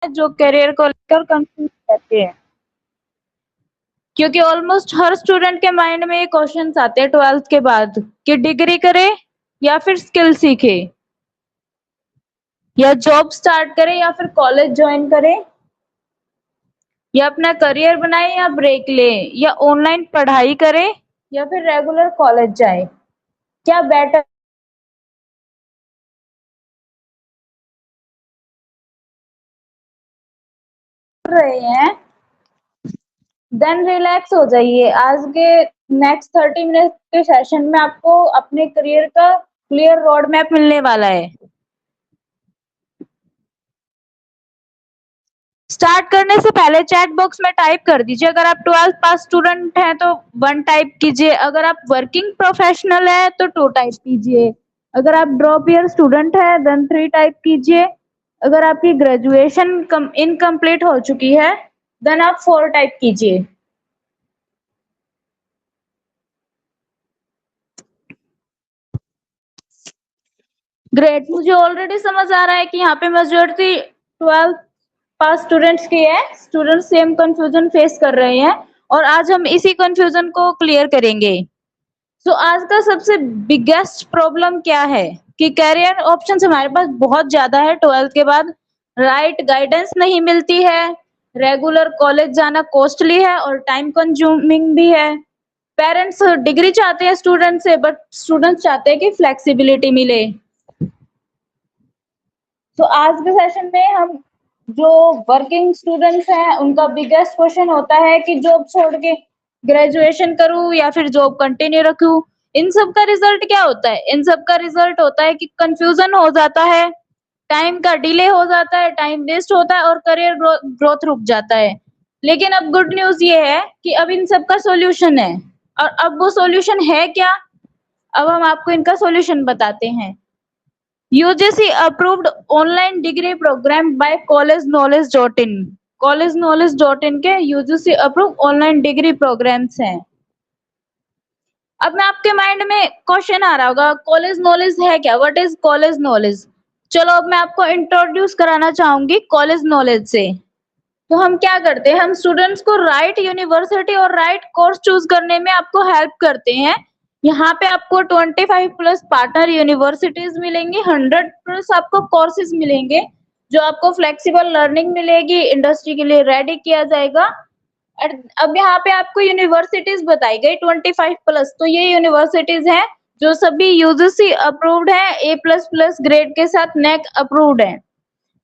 जो करियर को लेकर कंफ्यूज रहते हैं, क्योंकि ऑलमोस्ट हर स्टूडेंट के माइंड में ये क्वेश्चंस आते हैं 12th के बाद कि डिग्री करे या फिर स्किल सीखे, या जॉब स्टार्ट करे या फिर कॉलेज ज्वाइन करे, या अपना करियर बनाए या ब्रेक ले, या ऑनलाइन पढ़ाई करे या फिर रेगुलर कॉलेज जाए, क्या बेटर रहे हैं। देन रिलैक्स हो जाइए। आज के नेक्स्ट 30 मिनट के सेशन में आपको अपने करियर का क्लियर रोड मैप मिलने वाला है। स्टार्ट करने से पहले चैट बॉक्स में टाइप कर दीजिए। अगर आप 12th पास स्टूडेंट हैं तो 1 टाइप कीजिए, अगर आप वर्किंग प्रोफेशनल है तो 2 टाइप कीजिए, अगर आप ड्रॉप ईयर स्टूडेंट है देन 3 टाइप कीजिए, अगर आपकी ग्रेजुएशन इनकम्प्लीट हो चुकी है देन आप 4 टाइप कीजिए। ग्रेट, मुझे ऑलरेडी समझ आ रहा है कि यहाँ पे मेजोरिटी 12th पास स्टूडेंट्स की है। स्टूडेंट्स सेम कंफ्यूजन फेस कर रहे हैं और आज हम इसी कंफ्यूजन को क्लियर करेंगे। सो आज का सबसे बिगेस्ट प्रॉब्लम क्या है कि कैरियर ऑप्शंस हमारे पास बहुत ज्यादा है। 12th के बाद राइट गाइडेंस नहीं मिलती है, रेगुलर कॉलेज जाना कॉस्टली है और टाइम कंज्यूमिंग भी है। पेरेंट्स डिग्री चाहते हैं स्टूडेंट से, बट स्टूडेंट्स चाहते हैं कि फ्लेक्सिबिलिटी मिले। तो आज के सेशन में हम जो वर्किंग स्टूडेंट्स हैं उनका बिगेस्ट क्वेश्चन होता है कि जॉब छोड़ के ग्रेजुएशन करूं या फिर जॉब कंटिन्यू रखूं। इन सब का रिजल्ट क्या होता है? इन सब का रिजल्ट होता है कि कंफ्यूजन हो जाता है, टाइम का डिले हो जाता है, टाइम वेस्ट होता है और करियर ग्रोथ रुक जाता है। लेकिन अब गुड न्यूज ये है कि अब इन सब का सॉल्यूशन है। और अब वो सॉल्यूशन है क्या? अब हम आपको इनका सॉल्यूशन बताते हैं। UGC approved online degree program by collegeknowledge.in। collegeknowledge.in के UGC approved online degree programs हैं। अब मैं आपके माइंड में क्वेश्चन आ रहा होगा, कॉलेज नॉलेज है क्या? What is college knowledge? चलो अब मैं आपको इंट्रोड्यूस कराना चाहूंगी कॉलेज नॉलेज से। तो हम क्या करते हैं, हम स्टूडेंट्स को राइट यूनिवर्सिटी और राइट कोर्स चूज करने में आपको हेल्प करते हैं। यहाँ पे आपको 25 प्लस पार्टनर यूनिवर्सिटीज मिलेंगी, 100 प्लस आपको कोर्सेज मिलेंगे, जो आपको फ्लेक्सिबल लर्निंग मिलेगी, इंडस्ट्री के लिए रेडी किया जाएगा। अब यहाँ पे आपको यूनिवर्सिटीज बताई गई 25 प्लस, तो ये यूनिवर्सिटीज हैं जो सभी यूजीसी अप्रूव्ड है, A++ ग्रेड के साथ नेक अप्रूव्ड है।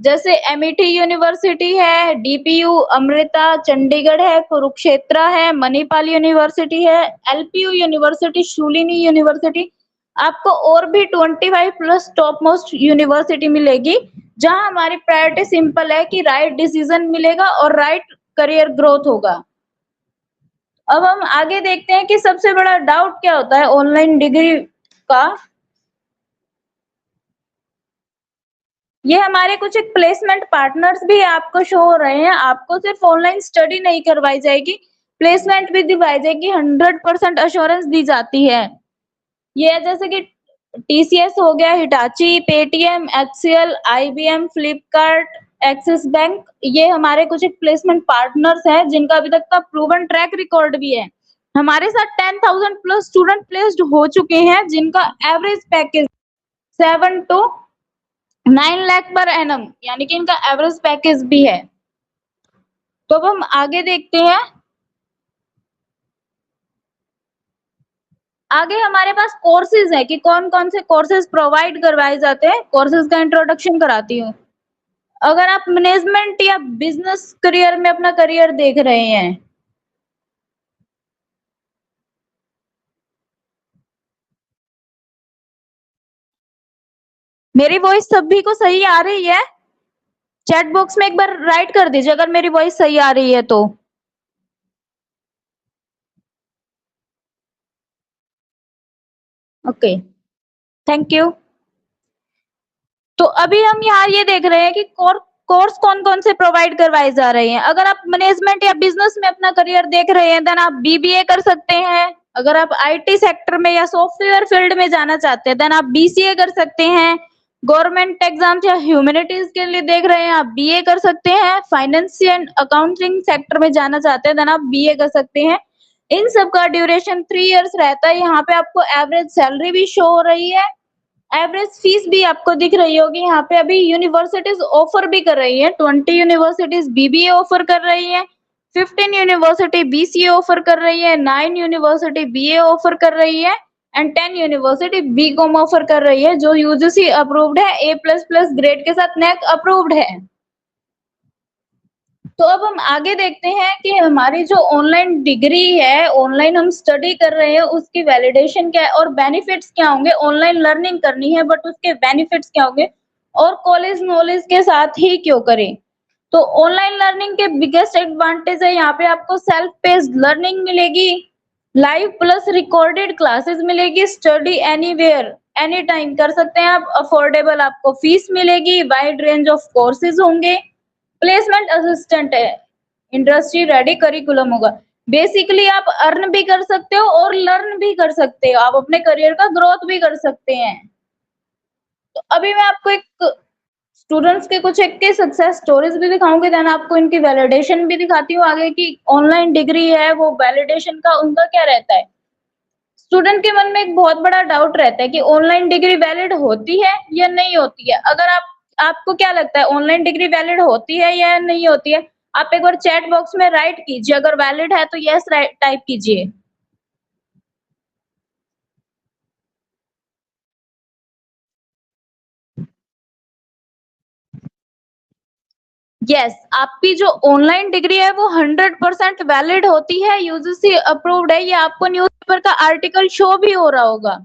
जैसे एमईटी यूनिवर्सिटी है, डीपीयू, अमृता, चंडीगढ़ है, कुरुक्षेत्र है, मणिपाल यूनिवर्सिटी है, एलपीयू यूनिवर्सिटी, शूलिनी यूनिवर्सिटी। आपको और भी 25 प्लस टॉप मोस्ट यूनिवर्सिटी मिलेगी, जहां हमारी प्रायोरिटी सिंपल है कि राइट डिसीजन मिलेगा और राइट करियर ग्रोथ होगा। अब हम आगे देखते हैं कि सबसे बड़ा डाउट क्या होता है ऑनलाइन डिग्री का। ये हमारे कुछ एक प्लेसमेंट पार्टनर्स भी आपको शो हो रहे हैं। आपको सिर्फ ऑनलाइन स्टडी नहीं करवाई जाएगी, प्लेसमेंट भी दिलवाई जाएगी, 100% अश्योरेंस दी जाती है। ये है जैसे कि TCS हो गया, Hitachi, Paytm, HCL, IBM, Flipkart, axis bank, ये हमारे कुछ एक प्लेसमेंट पार्टनर्स हैं जिनका अभी तक का प्रूवन ट्रैक रिकॉर्ड भी है। हमारे साथ 10,000 प्लस स्टूडेंट प्लेस्ड हो चुके हैं, जिनका average package 7 to 9 lakh per annum, यानी कि इनका एवरेज पैकेज भी है। तो अब हम आगे देखते हैं। आगे हमारे पास कोर्सेज है कि कौन कौन से कोर्सेज प्रोवाइड करवाए जाते हैं। कोर्सेज का इंट्रोडक्शन कराती हूँ। अगर आप मैनेजमेंट या बिजनेस करियर में अपना करियर देख रहे हैं, मेरी वॉइस सभी को सही आ रही है? चैट बॉक्स में एक बार राइट कर दीजिए अगर मेरी वॉइस सही आ रही है तो। Okay, thank you. तो अभी हम यहाँ ये देख रहे हैं कि कोर्स कौन कौन से प्रोवाइड करवाए जा रहे हैं। अगर आप मैनेजमेंट या बिजनेस में अपना करियर देख रहे हैं देन आप BBA कर सकते हैं। अगर आप IT सेक्टर में या सॉफ्टवेयर फील्ड में जाना चाहते हैं देन आप BCA कर सकते हैं। गवर्नमेंट एग्जाम्स या ह्यूमैनिटीज के लिए देख रहे हैं, आप बीए कर सकते हैं। फाइनेंस एंड अकाउंटिंग सेक्टर में जाना चाहते हैं, देन आप बीए कर सकते हैं। इन सब का ड्यूरेशन 3 इयर्स रहता है। यहाँ पे आपको एवरेज सैलरी भी शो हो रही है, एवरेज फीस भी आपको दिख रही होगी। यहाँ पे अभी यूनिवर्सिटीज ऑफर भी कर रही है, 20 यूनिवर्सिटीज बीबीए ऑफर कर रही है, 15 यूनिवर्सिटी बीसीए ऑफर कर रही है, 9 यूनिवर्सिटी बीए ऑफर कर रही है एंड 10 यूनिवर्सिटी बीकॉम ऑफर कर रही है, जो यूजीसी अप्रूव्ड है, A++ ग्रेड के साथ नैक अप्रूव्ड है। तो अब हम आगे देखते हैं कि हमारी जो ऑनलाइन डिग्री है, ऑनलाइन हम स्टडी कर रहे हैं, उसकी वैलिडेशन क्या है और बेनिफिट्स क्या होंगे। ऑनलाइन लर्निंग करनी है बट उसके बेनिफिट्स क्या होंगे और कॉलेज नॉलेज के साथ ही क्यों करें। तो ऑनलाइन लर्निंग के बिगेस्ट एडवांटेज है, यहाँ पे आपको सेल्फ पेस्ड लर्निंग मिलेगी, लाइव प्लस रिकॉर्डेड क्लासेस मिलेगी, स्टडी एनीवेयर एनी टाइम कर सकते हैं आप, अफोर्डेबल आपको फीस मिलेगी, वाइड रेंज ऑफ कोर्सेज होंगे, प्लेसमेंट असिस्टेंट है, इंडस्ट्री रेडी करिकुलम होगा। बेसिकली आप अर्न भी कर सकते हो और लर्न भी कर सकते हो, आप अपने करियर का ग्रोथ भी कर सकते हैं। तो अभी मैं आपको एक स्टूडेंट्स के कुछ एक के सक्सेस स्टोरीज भी दिखाऊंगी, देन आपको इनकी वैलिडेशन भी दिखाती हूँ आगे की ऑनलाइन डिग्री है वो वैलिडेशन का उनका क्या रहता है। स्टूडेंट के मन में एक बहुत बड़ा डाउट रहता है कि ऑनलाइन डिग्री वैलिड होती है या नहीं होती है। अगर आपको क्या लगता है ऑनलाइन डिग्री वैलिड होती है या नहीं होती है, आप एक बार चैट बॉक्स में राइट कीजिए, अगर वैलिड है तो यस टाइप कीजिए। यस, आपकी जो ऑनलाइन डिग्री है वो 100% वैलिड होती है, यूजीसी अप्रूव्ड है। ये आपको न्यूज़पेपर का आर्टिकल शो भी हो रहा होगा।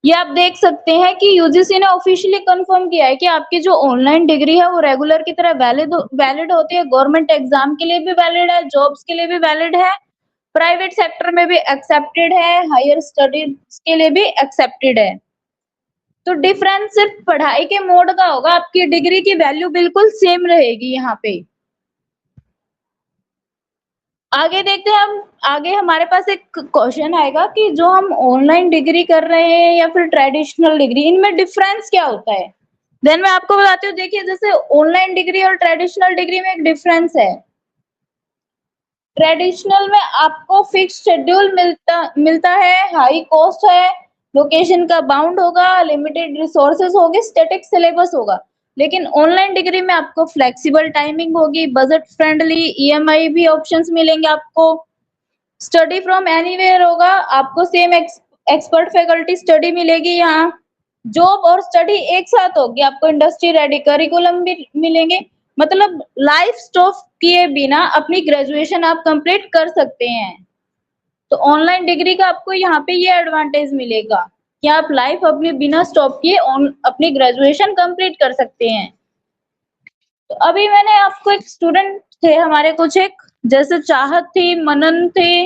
ये आप देख सकते हैं कि यूजीसी ने ऑफिशियली कंफर्म किया है कि आपकी जो ऑनलाइन डिग्री है वो रेगुलर की तरह वैलिड होती है, गवर्नमेंट एग्जाम के लिए भी वैलिड है, जॉब्स के लिए भी वैलिड है, प्राइवेट सेक्टर में भी एक्सेप्टेड है, हायर स्टडीज के लिए भी एक्सेप्टेड है। तो डिफरेंस सिर्फ पढ़ाई के मोड का होगा, आपकी डिग्री की वैल्यू बिल्कुल सेम रहेगी। यहाँ पे आगे देखते हैं हम, आगे हमारे पास एक क्वेश्चन आएगा कि जो हम ऑनलाइन डिग्री कर रहे हैं या फिर ट्रेडिशनल डिग्री, इनमें डिफरेंस क्या होता है। देन मैं आपको बताती हूँ, देखिए जैसे ऑनलाइन डिग्री और ट्रेडिशनल डिग्री में एक डिफरेंस है। ट्रेडिशनल में आपको फिक्स शेड्यूल मिलता है, हाई कॉस्ट है, लोकेशन का बाउंड होगा, लिमिटेड रिसोर्सेज होंगे, स्टैटिक सिलेबस होगा। लेकिन ऑनलाइन डिग्री में आपको फ्लेक्सिबल टाइमिंग होगी, बजट फ्रेंडली ईएमआई भी ऑप्शंस मिलेंगे आपको, स्टडी फ्रॉम एनीवेयर होगा, आपको सेम एक्सपर्ट फैकल्टी स्टडी मिलेगी, यहाँ जॉब और स्टडी एक साथ होगी, आपको इंडस्ट्री रेडी करिकुलम भी मिलेंगे। मतलब लाइफ स्टॉप किए बिना अपनी ग्रेजुएशन आप कंप्लीट कर सकते हैं। तो ऑनलाइन डिग्री का आपको यहाँ पे ये एडवांटेज मिलेगा कि आप लाइफ अपनी बिना स्टॉप किए अपनी ग्रेजुएशन कंप्लीट कर सकते हैं। तो अभी मैंने आपको एक स्टूडेंट थे हमारे कुछ एक, जैसे चाहत थी, मनन थे,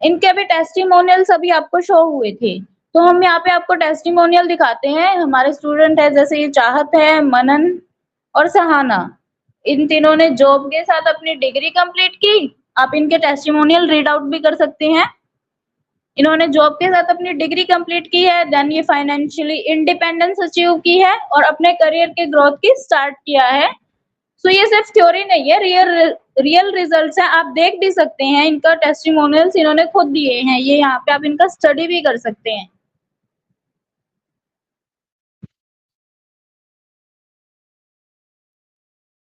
इनके भी टेस्टिमोनियल्स अभी आपको शो हुए थे। तो हम यहाँ पे आपको टेस्टिमोनियल दिखाते हैं, हमारे स्टूडेंट है, जैसे ये चाहत है, मनन और सहाना, इन तीनों ने जॉब के साथ अपनी डिग्री कंप्लीट की। आप इनके टेस्टिमोनियल रीड आउट भी कर सकते हैं। इन्होंने जॉब के साथ अपनी डिग्री कंप्लीट की है, देन ये फाइनेंशियली इंडिपेंडेंस अचीव की है और अपने करियर के ग्रोथ की स्टार्ट किया है। सो ये सिर्फ थ्योरी नहीं है, रियल रिजल्ट्स हैं, आप देख भी सकते हैं, इनका टेस्टिमोनियल्स इन्होंने खुद दिए हैं, ये यहाँ पे आप इनका स्टडी भी कर सकते हैं।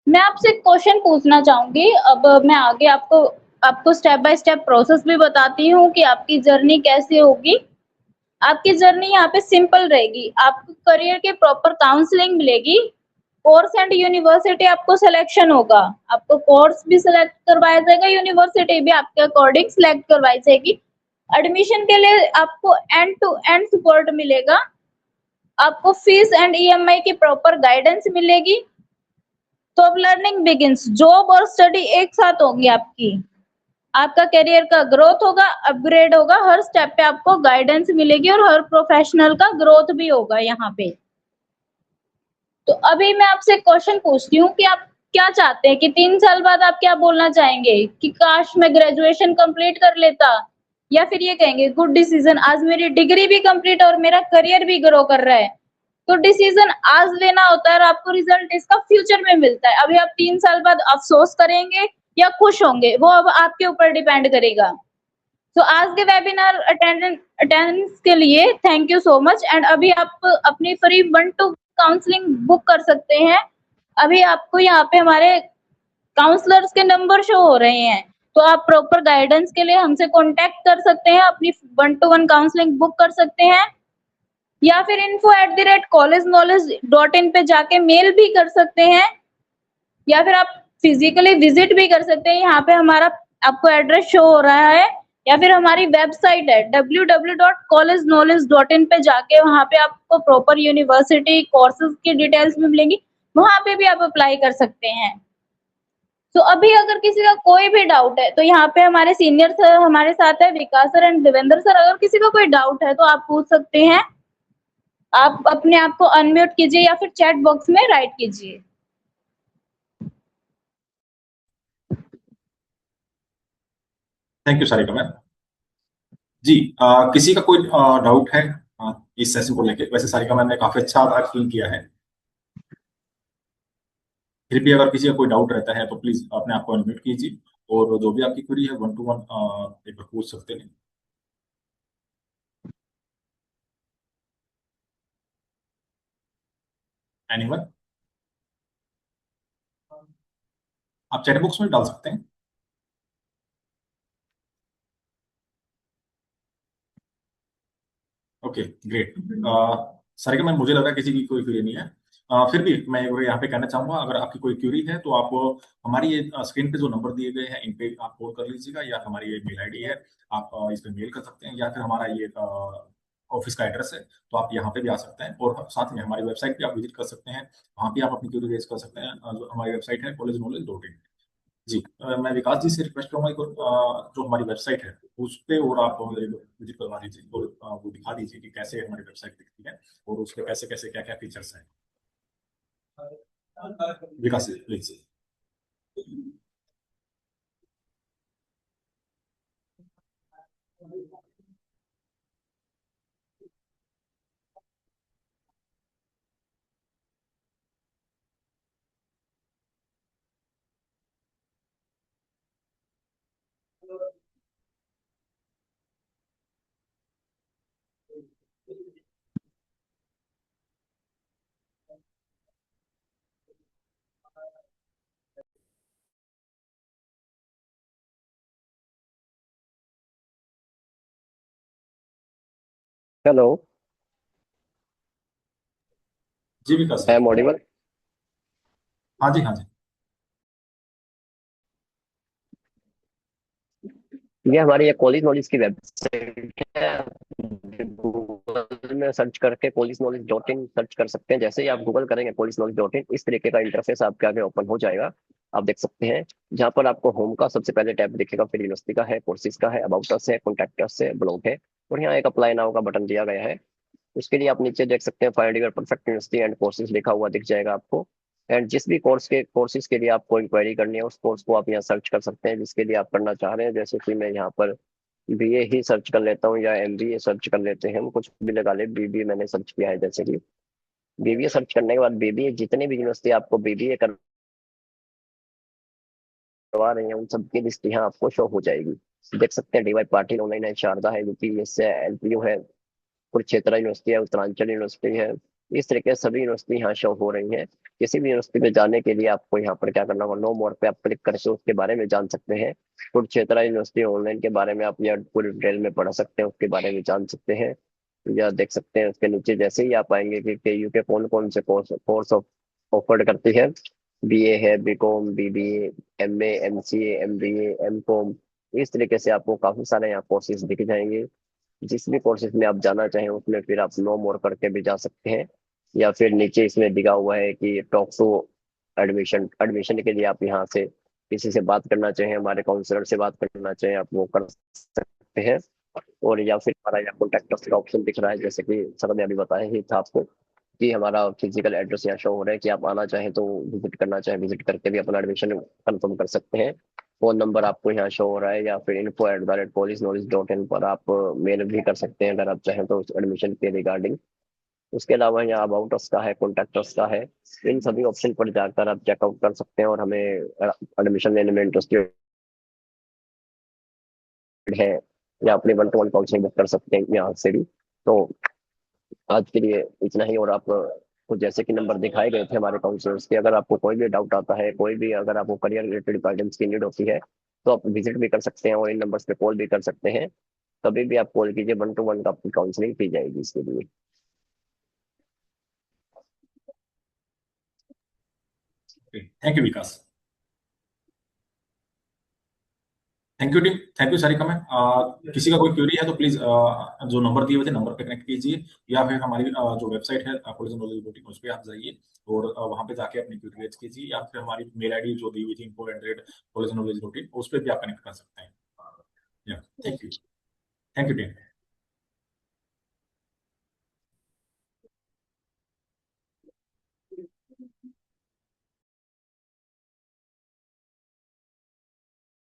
मैं आपसे एक क्वेश्चन पूछना चाहूंगी, अब मैं आगे आपको स्टेप बाय स्टेप प्रोसेस भी बताती हूँ कि आपकी जर्नी कैसे होगी। आपकी जर्नी यहाँ पे सिंपल रहेगी, आपको करियर के प्रॉपर काउंसलिंग मिलेगी, कोर्स एंड यूनिवर्सिटी आपको सिलेक्शन होगा, आपको कोर्स भी सिलेक्ट करवाया जाएगा, यूनिवर्सिटी भी आपके अकॉर्डिंग सिलेक्ट करवाई जाएगी। एडमिशन के लिए आपको एंड टू एंड सपोर्ट मिलेगा, आपको फीस एंड ईएमआई की प्रॉपर गाइडेंस मिलेगी। तो अब लर्निंग बिगिंस, जॉब और स्टडी एक साथ होगी आपकी, आपका करियर का ग्रोथ होगा, अपग्रेड होगा, हर स्टेप पे आपको गाइडेंस मिलेगी और हर प्रोफेशनल का ग्रोथ भी होगा यहाँ पे। तो अभी मैं आपसे क्वेश्चन पूछती हूँ कि आप क्या चाहते हैं कि 3 साल बाद आप क्या बोलना चाहेंगे कि काश मैं ग्रेजुएशन कंप्लीट कर लेता, या फिर ये कहेंगे गुड डिसीजन, आज मेरी डिग्री भी कंप्लीट और मेरा करियर भी ग्रो कर रहा है। तो डिसीजन आज लेना होता है और आपको रिजल्ट इसका फ्यूचर में मिलता है। अभी आप 3 साल बाद अफसोस करेंगे या खुश होंगे, वो अब आपके ऊपर डिपेंड करेगा। तो आज के वेबिनार अटेंडेंस के लिए thank you so much. And अभी आप अपनी फ्री 1-2 काउंसलिंग बुक कर सकते हैं। अभी आपको यहाँ पे हमारे काउंसलर्स के नंबर शो हो रहे हैं, तो आप प्रॉपर गाइडेंस के लिए हमसे कांटेक्ट कर सकते हैं, अपनी 1-to-1 काउंसलिंग बुक कर सकते हैं, या फिर info@collegeknowledge.in पे जाके मेल भी कर सकते हैं, या फिर आप फिजिकली विजिट भी कर सकते हैं। यहाँ पे हमारा आपको एड्रेस शो हो रहा है, या फिर हमारी वेबसाइट है www.collegeknowledge.in पे जाके वहाँ पे आपको प्रॉपर यूनिवर्सिटी कोर्सेज की डिटेल्स भी मिलेंगी, वहाँ पे भी आप अप्लाई कर सकते हैं। तो अभी अगर किसी का कोई भी डाउट है तो यहाँ पे हमारे सीनियर सर हमारे साथ है, विकास सर एंड देवेंद्र सर। अगर किसी का कोई डाउट है तो आप पूछ सकते हैं। आप अपने आप को अनम्यूट कीजिए या फिर चैट बॉक्स में राइट कीजिए। Thank you Sarika ma'am. जी, किसी का कोई डाउट है इस सेशन को लेके? वैसे सारिका मैम ने काफी अच्छा एक्सप्लेन किया है। फिर भी अगर किसी का कोई डाउट रहता है तो प्लीज अपने आप को अनम्यूट कीजिए और जो भी आपकी क्वेरी है 1-to-1 एक बार पूछ सकते हैं। एनीवन? आप चैट बॉक्स में डाल सकते हैं। Okay, great. सारिका मैम, मुझे लगा किसी की कोई क्वेरी नहीं है। फिर भी मैं यहाँ पे कहना चाहूंगा, अगर आपकी कोई क्वेरी है तो आप हमारी ये स्क्रीन पे जो नंबर दिए गए हैं इन पे आप कॉल कर लीजिएगा, या हमारी ये मेल आईडी है, आप इस पे मेल कर सकते हैं, या फिर हमारा ये ऑफिस का एड्रेस है, तो आप यहाँ पे भी आ सकते हैं। और साथ में हमारी वेबसाइट पे आप विजिट कर सकते हैं, वहाँ पे आप अपनी क्वेरी रेज कर सकते हैं। जो हमारी वेबसाइट है collegeknowledge.in। जी, मैं विकास जी से रिक्वेस्ट करूंगा कि जो हमारी वेबसाइट है उस पे और आप विजिट करवा दीजिए और वो दिखा दीजिए कि कैसे हमारी वेबसाइट दिखती है और उसके कैसे कैसे क्या क्या फीचर्स हैं। विकास जी प्लीज। हेलो, जी विकास आई जी। Am audible? हाँ जी, हाँ जी। ये हमारी ये कॉलेज नॉलेज की वेबसाइट है। गूगल में सर्च करके collegenowledge.in सर्च कर सकते हैं। जैसे ही आप गूगल करेंगे collegenowledge.in, इस तरीके का इंटरफेस आपके आगे ओपन हो जाएगा। आप देख सकते हैं जहाँ पर आपको होम का सबसे पहले टैब दिखेगा, फिर यूनिवर्सिटी का है, कोर्सेज का है, अबाउट अस है, कॉन्टैक्ट अस है, ब्लॉग है, और यहाँ एक अप्लाई नाउ का बटन दिया गया है। उसके लिए आप नीचे देख सकते हैं find your perfect university and courses लिखा हुआ दिख जाएगा आपको। एंड जिस भी कोर्सेज के लिए आपको इंक्वायरी करनी है, उस कोर्स को आप यहाँ सर्च कर सकते हैं जिसके लिए आप करना चाह रहे हैं। जैसे कि मैं यहाँ पर बीए ही सर्च कर लेता हूँ, या एमबीए सर्च कर लेते हैं, हम कुछ भी लगा ले। बीबीए मैंने सर्च किया है। जैसे कि बीबीए सर्च करने के बाद बीबीए जितने भी यूनिवर्सिटी आपको बीबीए करवा रही हैं उन सब की लिस्ट यहाँ आपको शो हो जाएगी। देख सकते हैं डीवाई पाटिल ऑनलाइन है, शारदा है, यूपीएस है, एलपीयू है, कुरुक्षेत्र यूनिवर्सिटी है, उत्तरांचल यूनिवर्सिटी है। इस तरीके से सभी यूनिवर्सिटी यहाँ शो हो रही हैं। किसी भी यूनिवर्सिटी में जाने के लिए आपको यहाँ पर क्या करना होगा, नो मोर पे आप क्लिक करके उसके बारे में जान सकते हैं। कुरुक्षेत्र यूनिवर्सिटी ऑनलाइन के बारे में आप यह पूरी डिटेल में पढ़ सकते हैं, उसके बारे में जान सकते हैं। या देख सकते हैं उसके नीचे जैसे ही आप आएंगे कि केयू के कौन कौन से कोर्स ऑफर्ड करती है। बीए है, BCom, BBA, MA, MCA, MBA, MCom. इस तरीके से आपको काफी सारे यहाँ कोर्सेज दिख जाएंगे। जिस भी कोर्सेज में आप जाना चाहें उसमें फिर आप नो मोर करके भी जा सकते हैं, या फिर नीचे इसमें दिखा हुआ है कि टॉक टू एडमिशन। एडमिशन के लिए आप यहाँ से किसी से बात करना चाहें, हमारे काउंसलर से बात करना चाहें, आप वो कर सकते हैं। और या फिर हमारा यहाँ कॉन्टैक्ट अस का ऑप्शन दिख रहा है, जैसे कि सर ने अभी बताया ही था आपको कि हमारा फिजिकल एड्रेस यहाँ शो हो रहा है कि आप आना चाहें तो विजिट करना चाहें, विजिट करके भी अपना एडमिशन कंफर्म कर सकते हैं। फोन नंबर आपको यहाँ शो हो रहा है, या फिर info@collegeknowledge.in पर आप मेल भी कर सकते हैं अगर आप चाहें तो एडमिशन के रिगार्डिंग। उसके अलावा यहाँ अबाउट अस का है, कॉन्टैक्ट अस का है। इन सभी ऑप्शन पर जाकर आप चेकआउट कर सकते हैं और हमें एडमिशन लेने में इंटरेस्टेड है, या अपने 1-to-1 काउंसलिंग बुक कर सकते हैं यहाँ से भी। तो आज के लिए इतना ही। और आप को जैसे कि नंबर दिखाए गए थे हमारे काउंसलर्स के, अगर आपको कोई भी डाउट आता है, कोई भी अगर आपको करियर रिलेटेड गाइडेंस की नीड होती है, तो आप विजिट भी कर सकते हैं और इन नंबर्स पे कॉल भी कर सकते हैं। कभी भी आप कॉल कीजिए, 1-to-1 का आपकी काउंसलिंग की जाएगी इसके लिए। Thank you Vikas. Thank you team, thank you Sarika ma'am. किसी का कोई क्वेरी है तो प्लीज जो नंबर दिए हुए थे नंबर पे कनेक्ट कीजिए, या फिर हमारी जो वेबसाइट है कॉलेज नॉलेज रिपोर्टिंग, उस पर आप जाइए और वहां पे जाके अपनी क्वेरी रेज कीजिए, या फिर हमारी मेल आईडी जो दी हुई थी info@collegeandknowledge.in, उस पर भी आप कनेक्ट कर सकते हैं। या थैंक यू टीम।